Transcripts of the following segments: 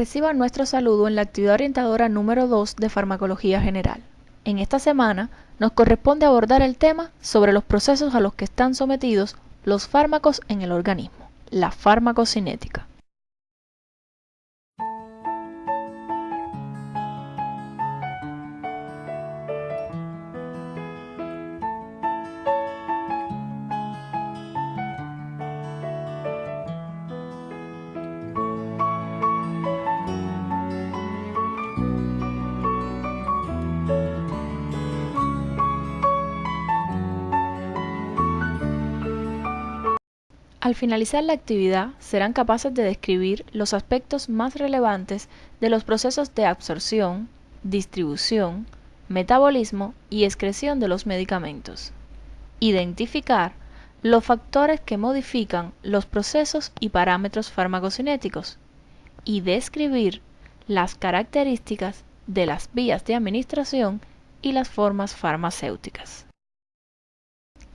Reciban nuestro saludo en la actividad orientadora número 2 de Farmacología General. En esta semana nos corresponde abordar el tema sobre los procesos a los que están sometidos los fármacos en el organismo, la farmacocinética. Al finalizar la actividad, serán capaces de describir los aspectos más relevantes de los procesos de absorción, distribución, metabolismo y excreción de los medicamentos. Identificar los factores que modifican los procesos y parámetros farmacocinéticos y describir las características de las vías de administración y las formas farmacéuticas.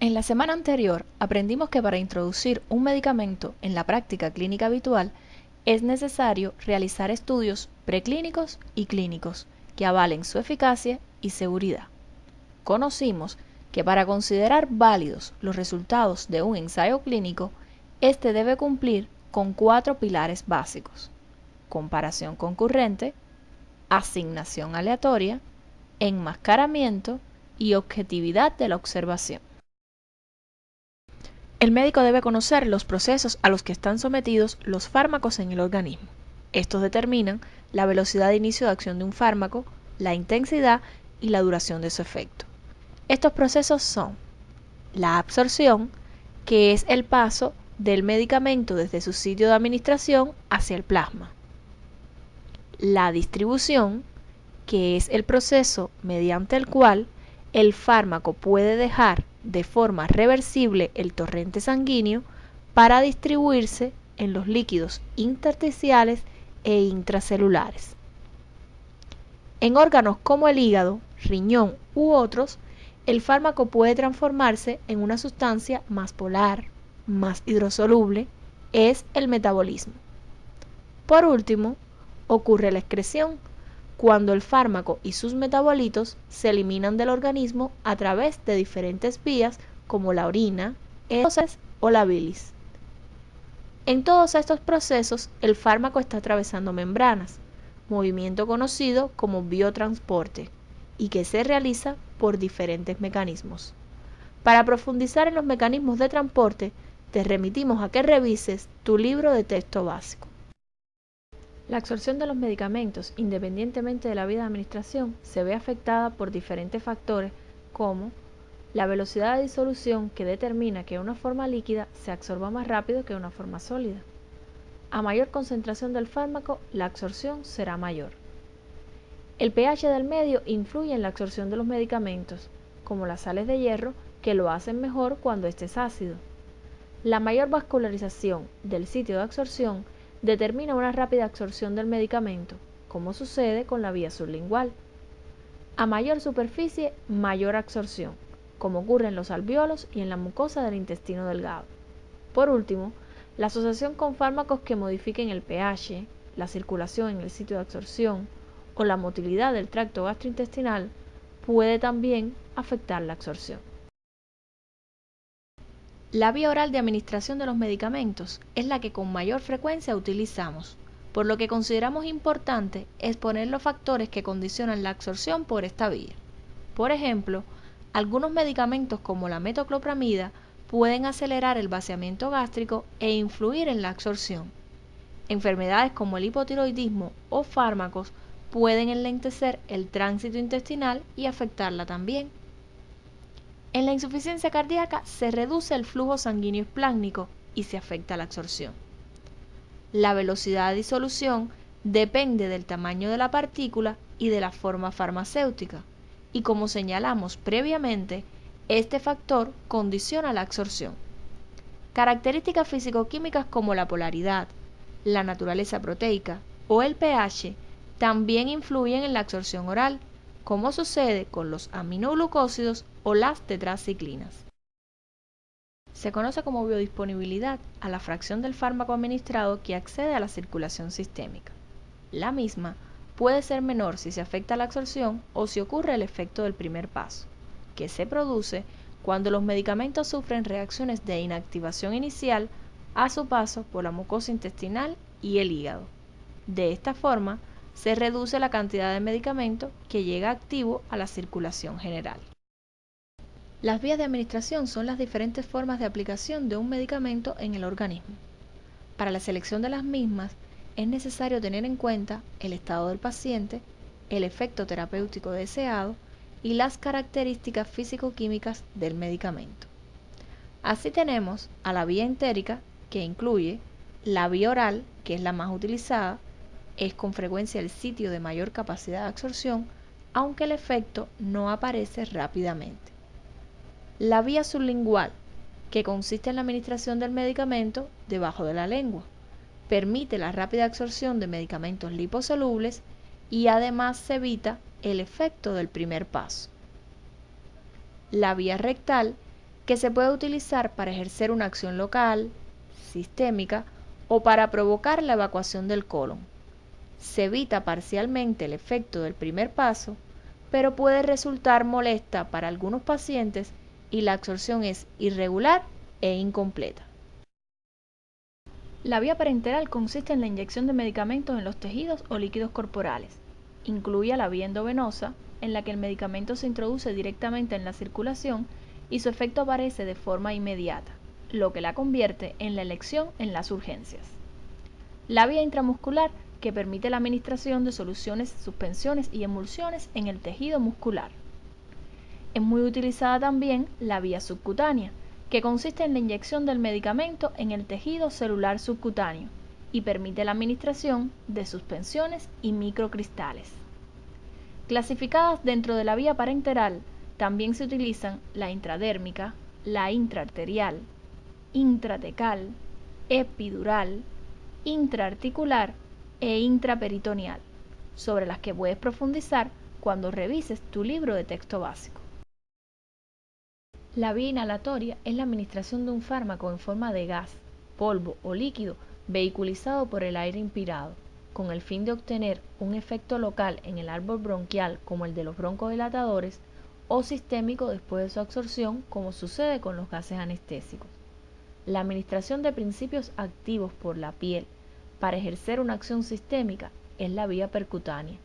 En la semana anterior aprendimos que para introducir un medicamento en la práctica clínica habitual es necesario realizar estudios preclínicos y clínicos que avalen su eficacia y seguridad. Conocimos que para considerar válidos los resultados de un ensayo clínico, éste debe cumplir con 4 pilares básicos: comparación concurrente, asignación aleatoria, enmascaramiento y objetividad de la observación. El médico debe conocer los procesos a los que están sometidos los fármacos en el organismo. Estos determinan la velocidad de inicio de acción de un fármaco, la intensidad y la duración de su efecto. Estos procesos son la absorción, que es el paso del medicamento desde su sitio de administración hacia el plasma. La distribución, que es el proceso mediante el cual el fármaco puede dejar de forma reversible el torrente sanguíneo para distribuirse en los líquidos intersticiales e intracelulares. En órganos como el hígado, riñón u otros, el fármaco puede transformarse en una sustancia más polar, más hidrosoluble, es el metabolismo. Por último, ocurre la excreción, cuando el fármaco y sus metabolitos se eliminan del organismo a través de diferentes vías como la orina, heces o la bilis. En todos estos procesos, el fármaco está atravesando membranas, movimiento conocido como biotransporte, y que se realiza por diferentes mecanismos. Para profundizar en los mecanismos de transporte, te remitimos a que revises tu libro de texto básico. La absorción de los medicamentos, independientemente de la vía de administración, se ve afectada por diferentes factores como la velocidad de disolución, que determina que una forma líquida se absorba más rápido que una forma sólida. A mayor concentración del fármaco, la absorción será mayor. El pH del medio influye en la absorción de los medicamentos, como las sales de hierro, que lo hacen mejor cuando éste es ácido. La mayor vascularización del sitio de absorción determina una rápida absorción del medicamento, como sucede con la vía sublingual. A mayor superficie, mayor absorción, como ocurre en los alvéolos y en la mucosa del intestino delgado. Por último, la asociación con fármacos que modifiquen el pH, la circulación en el sitio de absorción o la motilidad del tracto gastrointestinal puede también afectar la absorción. La vía oral de administración de los medicamentos es la que con mayor frecuencia utilizamos, por lo que consideramos importante exponer los factores que condicionan la absorción por esta vía. Por ejemplo, algunos medicamentos como la metoclopramida pueden acelerar el vaciamiento gástrico e influir en la absorción. Enfermedades como el hipotiroidismo o fármacos pueden enlentecer el tránsito intestinal y afectarla también. En la insuficiencia cardíaca se reduce el flujo sanguíneo esplácnico y se afecta la absorción. La velocidad de disolución depende del tamaño de la partícula y de la forma farmacéutica, y como señalamos previamente, este factor condiciona la absorción. Características físico-químicas como la polaridad, la naturaleza proteica o el pH también influyen en la absorción oral, como sucede con los aminoglucósidos o las tetraciclinas. Se conoce como biodisponibilidad a la fracción del fármaco administrado que accede a la circulación sistémica. La misma puede ser menor si se afecta la absorción o si ocurre el efecto del primer paso, que se produce cuando los medicamentos sufren reacciones de inactivación inicial a su paso por la mucosa intestinal y el hígado. De esta forma, se reduce la cantidad de medicamento que llega activo a la circulación general. Las vías de administración son las diferentes formas de aplicación de un medicamento en el organismo. Para la selección de las mismas, es necesario tener en cuenta el estado del paciente, el efecto terapéutico deseado y las características físico-químicas del medicamento. Así tenemos a la vía entérica, que incluye la vía oral, que es la más utilizada, es con frecuencia el sitio de mayor capacidad de absorción, aunque el efecto no aparece rápidamente. La vía sublingual, que consiste en la administración del medicamento debajo de la lengua, permite la rápida absorción de medicamentos liposolubles y además se evita el efecto del primer paso. La vía rectal, que se puede utilizar para ejercer una acción local, sistémica o para provocar la evacuación del colon. Se evita parcialmente el efecto del primer paso, pero puede resultar molesta para algunos pacientes y la absorción es irregular e incompleta. La vía parenteral consiste en la inyección de medicamentos en los tejidos o líquidos corporales. Incluye a la vía endovenosa, en la que el medicamento se introduce directamente en la circulación y su efecto aparece de forma inmediata, lo que la convierte en la elección en las urgencias. La vía intramuscular, que permite la administración de soluciones, suspensiones y emulsiones en el tejido muscular. Es muy utilizada también la vía subcutánea, que consiste en la inyección del medicamento en el tejido celular subcutáneo y permite la administración de suspensiones y microcristales. Clasificadas dentro de la vía parenteral, también se utilizan la intradérmica, la intraarterial, intratecal, epidural, intraarticular e intraperitoneal, sobre las que puedes profundizar cuando revises tu libro de texto básico. La vía inhalatoria es la administración de un fármaco en forma de gas, polvo o líquido vehiculizado por el aire inspirado, con el fin de obtener un efecto local en el árbol bronquial como el de los broncodilatadores o sistémico después de su absorción como sucede con los gases anestésicos. La administración de principios activos por la piel para ejercer una acción sistémica es la vía percutánea,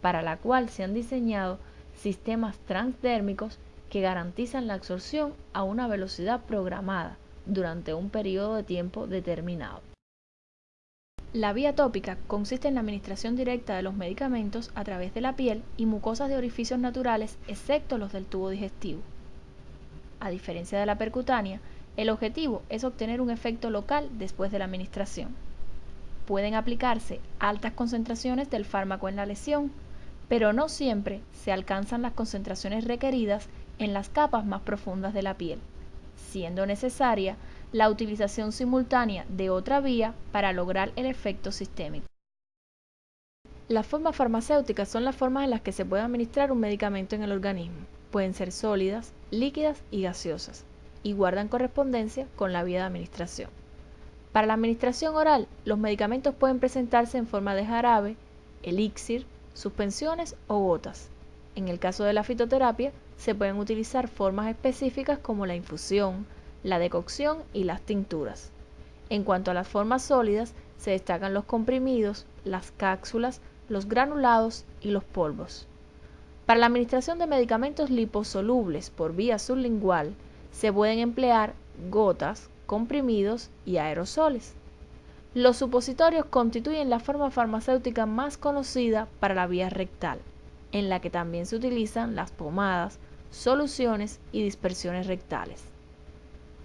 para la cual se han diseñado sistemas transdérmicos que garantizan la absorción a una velocidad programada durante un periodo de tiempo determinado. La vía tópica consiste en la administración directa de los medicamentos a través de la piel y mucosas de orificios naturales, excepto los del tubo digestivo. A diferencia de la percutánea, el objetivo es obtener un efecto local después de la administración. Pueden aplicarse altas concentraciones del fármaco en la lesión, pero no siempre se alcanzan las concentraciones requeridas en las capas más profundas de la piel, siendo necesaria la utilización simultánea de otra vía para lograr el efecto sistémico. Las formas farmacéuticas son las formas en las que se puede administrar un medicamento en el organismo. Pueden ser sólidas, líquidas y gaseosas, y guardan correspondencia con la vía de administración. Para la administración oral, los medicamentos pueden presentarse en forma de jarabe, elixir, suspensiones o gotas. En el caso de la fitoterapia, se pueden utilizar formas específicas como la infusión, la decocción y las tinturas. En cuanto a las formas sólidas, se destacan los comprimidos, las cápsulas, los granulados y los polvos. Para la administración de medicamentos liposolubles por vía sublingual, se pueden emplear gotas, comprimidos y aerosoles. Los supositorios constituyen la forma farmacéutica más conocida para la vía rectal, en la que también se utilizan las pomadas, soluciones y dispersiones rectales.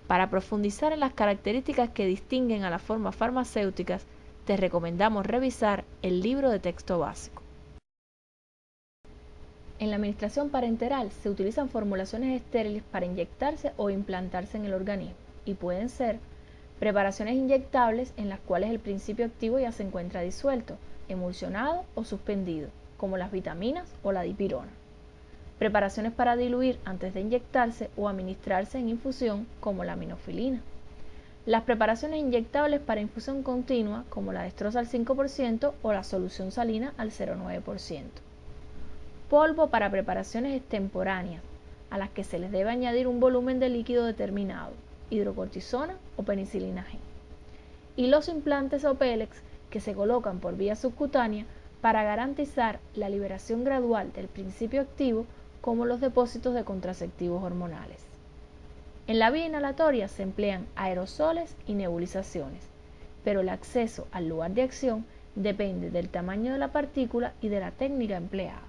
Para profundizar en las características que distinguen a las formas farmacéuticas, te recomendamos revisar el libro de texto básico. En la administración parenteral se utilizan formulaciones estériles para inyectarse o implantarse en el organismo y pueden ser preparaciones inyectables en las cuales el principio activo ya se encuentra disuelto, emulsionado o suspendido, como las vitaminas o la dipirona. Preparaciones para diluir antes de inyectarse o administrarse en infusión, como la aminofilina. Las preparaciones inyectables para infusión continua, como la dextrosa al 5% o la solución salina al 0,9%. Polvo para preparaciones extemporáneas, a las que se les debe añadir un volumen de líquido determinado, hidrocortisona o penicilina G. Y los implantes o pellets que se colocan por vía subcutánea para garantizar la liberación gradual del principio activo, como los depósitos de contraceptivos hormonales. En la vía inhalatoria se emplean aerosoles y nebulizaciones, pero el acceso al lugar de acción depende del tamaño de la partícula y de la técnica empleada.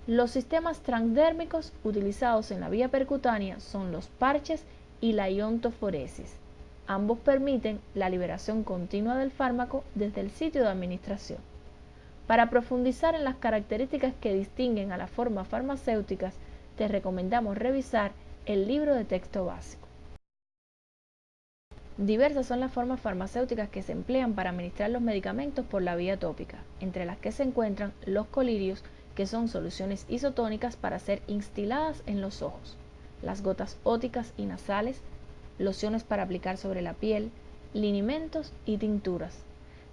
Los sistemas transdérmicos utilizados en la vía percutánea son los parches y la iontoforesis. Ambos permiten la liberación continua del fármaco desde el sitio de administración. Para profundizar en las características que distinguen a las formas farmacéuticas, te recomendamos revisar el libro de texto básico. Diversas son las formas farmacéuticas que se emplean para administrar los medicamentos por la vía tópica, entre las que se encuentran los colirios, que son soluciones isotónicas para ser instiladas en los ojos, las gotas óticas y nasales, lociones para aplicar sobre la piel, linimentos y tinturas.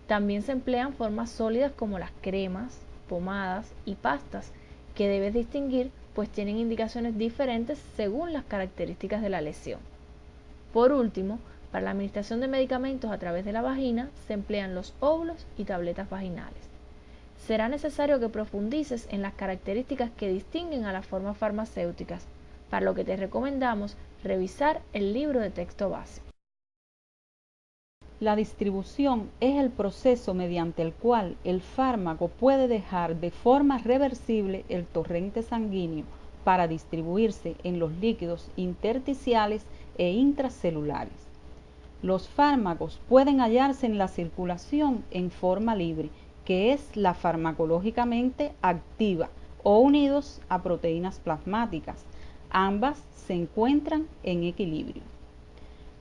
También se emplean formas sólidas como las cremas, pomadas y pastas, que debes distinguir pues tienen indicaciones diferentes según las características de la lesión. Por último, para la administración de medicamentos a través de la vagina se emplean los óvulos y tabletas vaginales. Será necesario que profundices en las características que distinguen a las formas farmacéuticas, para lo que te recomendamos revisar el libro de texto básico. La distribución es el proceso mediante el cual el fármaco puede dejar de forma reversible el torrente sanguíneo para distribuirse en los líquidos intersticiales e intracelulares. Los fármacos pueden hallarse en la circulación en forma libre, que es la farmacológicamente activa, o unidos a proteínas plasmáticas. Ambas se encuentran en equilibrio.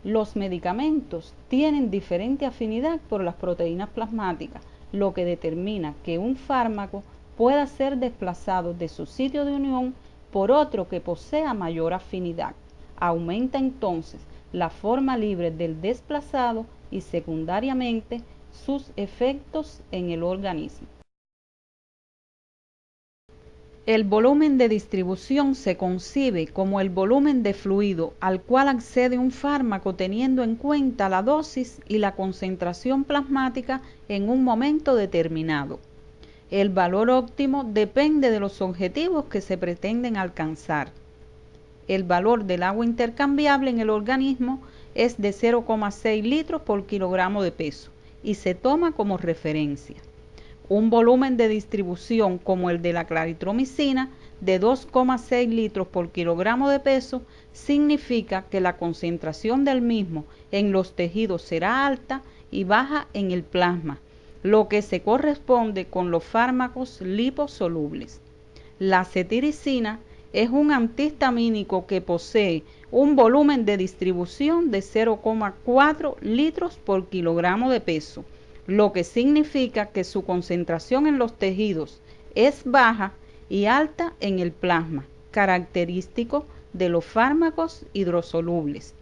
Los medicamentos tienen diferente afinidad por las proteínas plasmáticas, lo que determina que un fármaco pueda ser desplazado de su sitio de unión por otro que posea mayor afinidad. Aumenta entonces la forma libre del desplazado y secundariamente sus efectos en el organismo. El volumen de distribución se concibe como el volumen de fluido al cual accede un fármaco teniendo en cuenta la dosis y la concentración plasmática en un momento determinado. El valor óptimo depende de los objetivos que se pretenden alcanzar. El valor del agua intercambiable en el organismo es de 0,6 litros por kilogramo de peso y se toma como referencia. Un volumen de distribución como el de la claritromicina de 2,6 litros por kilogramo de peso significa que la concentración del mismo en los tejidos será alta y baja en el plasma, lo que se corresponde con los fármacos liposolubles. La cetiricina es un antihistamínico que posee un volumen de distribución de 0,4 litros por kilogramo de peso, lo que significa que su concentración en los tejidos es baja y alta en el plasma, característico de los fármacos hidrosolubles.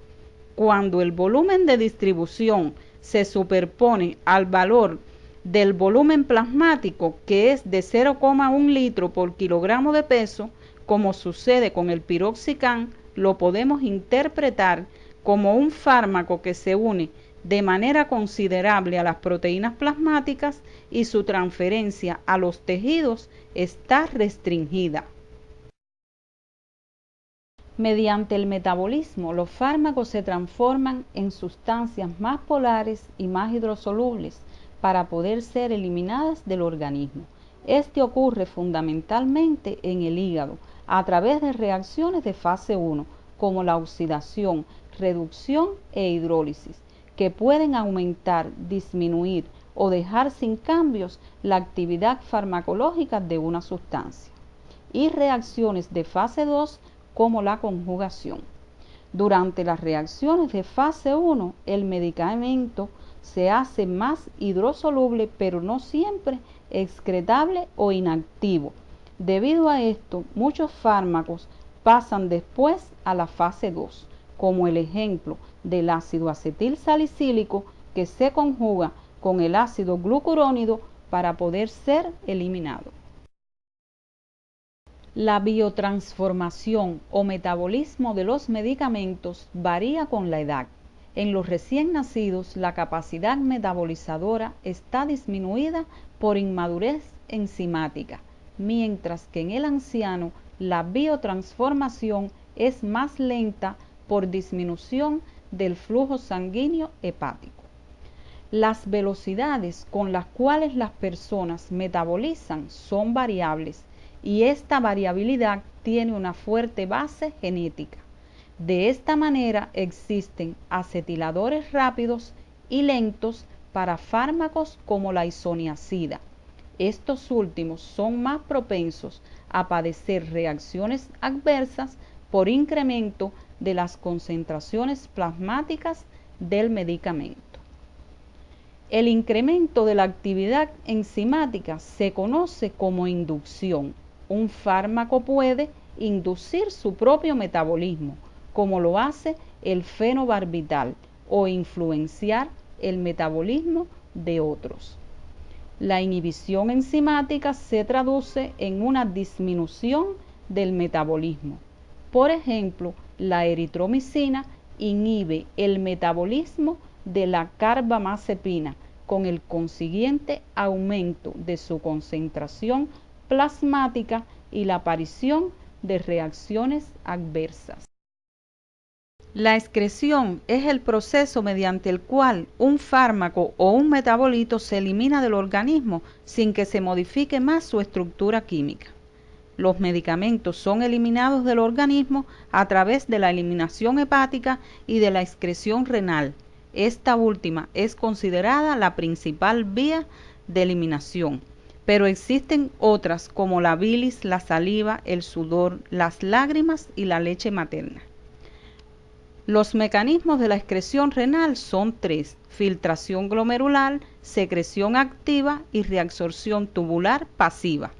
Cuando el volumen de distribución se superpone al valor del volumen plasmático, que es de 0,1 litro por kilogramo de peso, como sucede con el piroxicam, lo podemos interpretar como un fármaco que se une de manera considerable a las proteínas plasmáticas y su transferencia a los tejidos está restringida. Mediante el metabolismo, los fármacos se transforman en sustancias más polares y más hidrosolubles para poder ser eliminadas del organismo. Este ocurre fundamentalmente en el hígado a través de reacciones de fase 1, como la oxidación, reducción e hidrólisis, que pueden aumentar, disminuir o dejar sin cambios la actividad farmacológica de una sustancia, y reacciones de fase 2 como la conjugación. Durante las reacciones de fase 1, el medicamento se hace más hidrosoluble, pero no siempre excretable o inactivo. Debido a esto, muchos fármacos pasan después a la fase 2, como el ejemplo del ácido acetil salicílico que se conjuga con el ácido glucurónido para poder ser eliminado. La biotransformación o metabolismo de los medicamentos varía con la edad. En los recién nacidos, la capacidad metabolizadora está disminuida por inmadurez enzimática, mientras que en el anciano la biotransformación es más lenta por disminución del flujo sanguíneo hepático. Las velocidades con las cuales las personas metabolizan son variables y esta variabilidad tiene una fuerte base genética. De esta manera existen acetiladores rápidos y lentos para fármacos como la isoniazida. Estos últimos son más propensos a padecer reacciones adversas por incremento de las concentraciones plasmáticas del medicamento. El incremento de la actividad enzimática se conoce como inducción. Un fármaco puede inducir su propio metabolismo, como lo hace el fenobarbital, o influenciar el metabolismo de otros. La inhibición enzimática se traduce en una disminución del metabolismo. Por ejemplo, la eritromicina inhibe el metabolismo de la carbamazepina, con el consiguiente aumento de su concentración plasmática y la aparición de reacciones adversas. La excreción es el proceso mediante el cual un fármaco o un metabolito se elimina del organismo sin que se modifique más su estructura química. Los medicamentos son eliminados del organismo a través de la eliminación hepática y de la excreción renal. Esta última es considerada la principal vía de eliminación, pero existen otras como la bilis, la saliva, el sudor, las lágrimas y la leche materna. Los mecanismos de la excreción renal son tres: filtración glomerular, secreción activa y reabsorción tubular pasiva.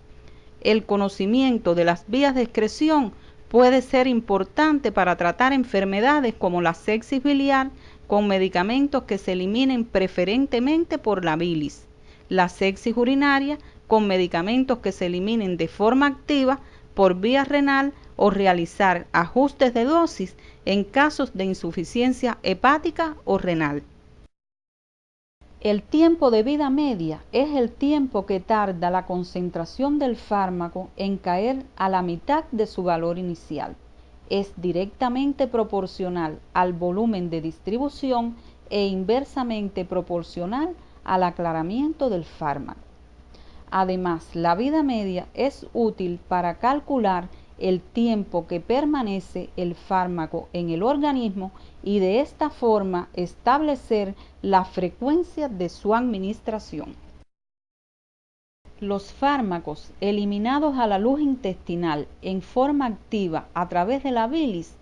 El conocimiento de las vías de excreción puede ser importante para tratar enfermedades como la sepsis biliar con medicamentos que se eliminen preferentemente por la bilis, la sepsis urinaria con medicamentos que se eliminen de forma activa por vía renal o realizar ajustes de dosis en casos de insuficiencia hepática o renal. El tiempo de vida media es el tiempo que tarda la concentración del fármaco en caer a la mitad de su valor inicial. Es directamente proporcional al volumen de distribución e inversamente proporcional al aclaramiento del fármaco. Además, la vida media es útil para calcular el tiempo que permanece el fármaco en el organismo y de esta forma establecer la frecuencia de su administración. Los fármacos eliminados a la luz intestinal en forma activa a través de la bilis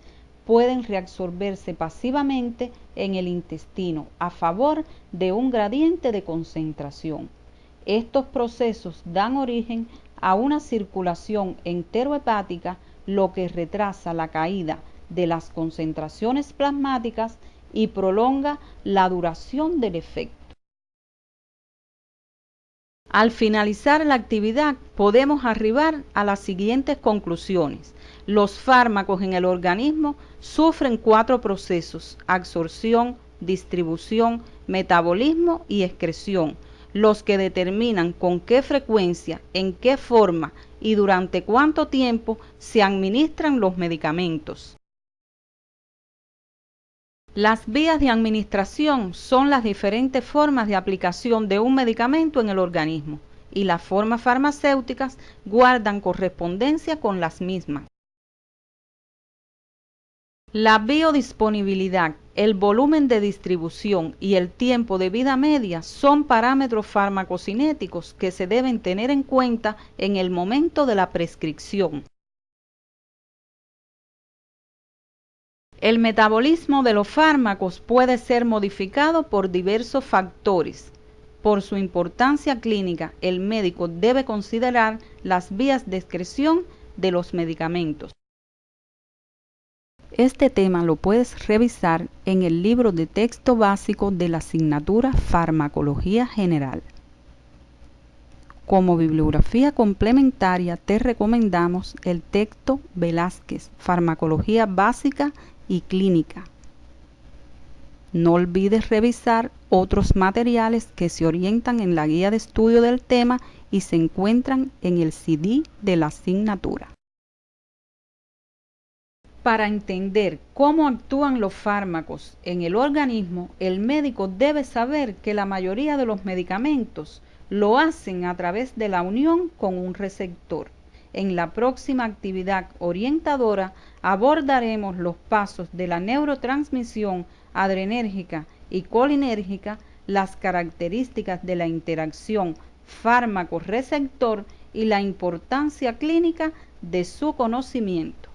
pueden reabsorberse pasivamente en el intestino a favor de un gradiente de concentración. Estos procesos dan origen a una circulación enterohepática, lo que retrasa la caída de las concentraciones plasmáticas y prolonga la duración del efecto. Al finalizar la actividad, podemos arribar a las siguientes conclusiones. Los fármacos en el organismo sufren 4 procesos: absorción, distribución, metabolismo y excreción, los que determinan con qué frecuencia, en qué forma y durante cuánto tiempo se administran los medicamentos. Las vías de administración son las diferentes formas de aplicación de un medicamento en el organismo, y las formas farmacéuticas guardan correspondencia con las mismas. La biodisponibilidad, el volumen de distribución y el tiempo de vida media son parámetros farmacocinéticos que se deben tener en cuenta en el momento de la prescripción. El metabolismo de los fármacos puede ser modificado por diversos factores. Por su importancia clínica, el médico debe considerar las vías de excreción de los medicamentos. Este tema lo puedes revisar en el libro de texto básico de la asignatura Farmacología General. Como bibliografía complementaria te recomendamos el texto Velázquez, Farmacología Básica y Clínica. No olvides revisar otros materiales que se orientan en la guía de estudio del tema y se encuentran en el CD de la asignatura. Para entender cómo actúan los fármacos en el organismo, el médico debe saber que la mayoría de los medicamentos lo hacen a través de la unión con un receptor. En la próxima actividad orientadora abordaremos los pasos de la neurotransmisión adrenérgica y colinérgica, las características de la interacción fármaco-receptor y la importancia clínica de su conocimiento.